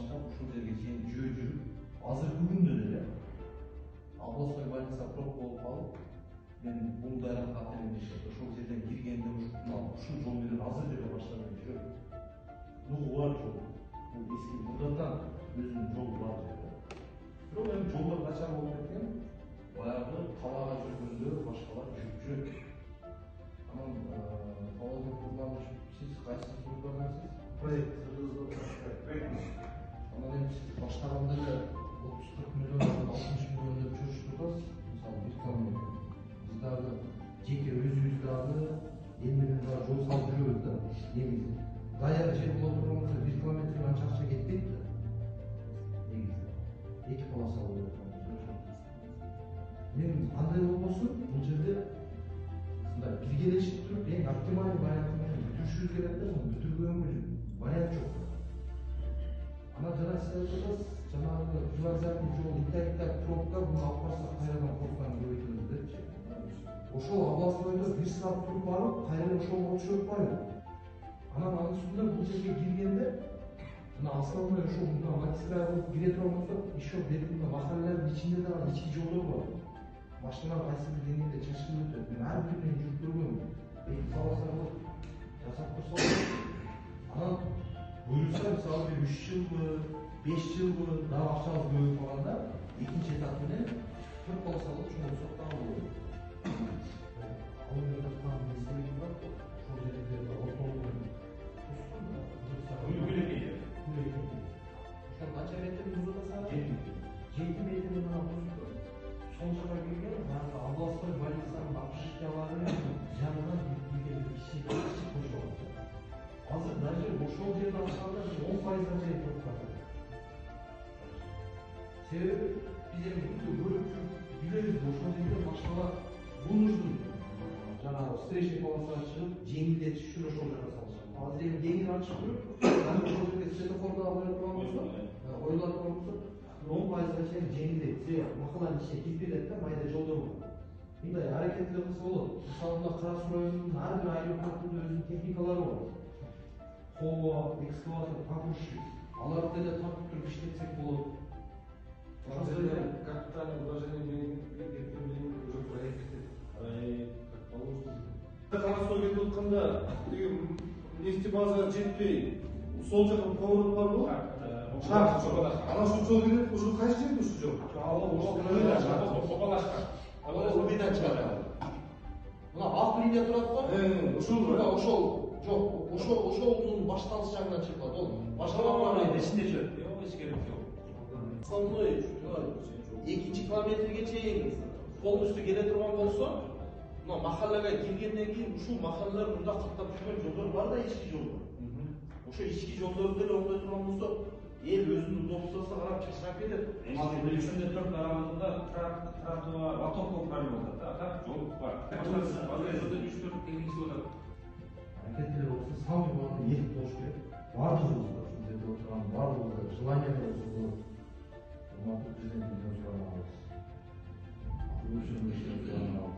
баштап ушул жерге чейин жүрүп азыркы күндө деле областной больница прок болуп калып, мен бул дайракка аттанып дешет. Ошол жерден киргенде ушул жол менен азыр деле баштап жүрөм. Нугу бар жол. Бул эски мурдатан өзүнүн жолу бар жерде. Бирок эми жолдор начар болуп кеткен. Баягы талаага жүргөндө башкалар жүрүп жүрөт. Анан Павлодар Курманович, сиз кайсы службадасыз? Проект. Анан эми сиз баштаганда эле 30-40 миллион, 60 миллион деп чөчүп атасыз. Мисалы бир километр. Биз дагы жеке өзүбүз дагы эл менен дагы жол салып жүрөбүз да. Негизи даяр жер боло турган болсо 1 километр анча акча кетпейт да. Негизи 2 полоса болот. Мен кандай болбосун бул жерде биргелешип туруп эң оптимальный варианты менен бүтүрүшүбүз керек да, бүтүргөнгө вариант жок. Анан жана сиз айтып атасыз, жанагы привокзальный жол итак пробка, буну алып барсак кайрадан пробканы көбөйтөбүз депчи. Ошол областойдо 1 саат туруп барып, кайрадан ошого түшүп атпайбы? Анан анын үстүнө бул жерге киргенде, мына основной ошол магистраль болуп кире турган болсок, еще бетинде махаллелердин ичинде дагы ички жолдор бар. Машиналар кайсы бир деңгээлде чачылып өтөт. Мен ар биринен жүрүп көргөм. Саласар кылып жасап турсак, анан буюрса мисалы бир 3 жылбы, 5 жылбы дагы акчабыз көбөйүп калганда, экинчи этап менен 4 полосалык чоң болсок дагы болот. Ал жерде аткан мезгили бар. Ошол жерде ортолугун Күлөкей. Ошол канча метр узун атасыңар? 7 метр менен узун. Сол жака келген, областной больницанын общежитиялары жанынан бир кичи кошулат. Азыр даже ошол жерди алганда 10%га чейин токтоп. Себеби биз эми күндө көрүп билебиз, ошол жерде башкалар бунуштун жанагы встречный полосага чыгып, жеңилдетиш үчүн ошол жака салышат. Азыр эми жеңил ачып туруп, ошол жерге светофорду коюп турган болсо, коюлат турган болсо, 10%га чейин жеңилдетсе, махаланын ичине кирип келет да, майда жолдор бар. Мындай аракеттер кылса болот. Мисалы мына Кара Суу районунун ар бир аэропортунда өзүнүн техникалары бар. Хова, экскаватор, погрузчик. Аларды деле тартып туруп иштетсек болот. Капитальный вложение уже проект. Как положено. Кара Сууга кетип атканда, нефтебаза жетпей, сол жака поворот барбы? Ana şu çok gidip, şu kaç değil şu çok? O birden çıkar. Buna alt linya duratlar. Ошол uzun baştan sıcağından çıkmadı oğlum. Başlamalar içinde şu. Yok hiç gerek yok. Основной экинчи километрге чейин полностью келе турган болсо, мына махаллага киргенден кийин ушул махаллалар мында каттап жүргөн жолдор бар да, ички жолдор. Ошо ички жолдорду деле оңдой турган болсо, эл өзүнүн удобствосуна карап чачырап кетет. Эми үчүндө төрт аралыгында тротуар, лотоктор болот да, так жол бар. Базарда 3-4 техникасы болот. Аракеттер болсо, самый главный ел болуш керек. Бардыгыбызда ушул жерде отурган бардыгыбызда желание болсо болот. Урматтуу президентибизден суранабыз. Ушул ишти суранабыз.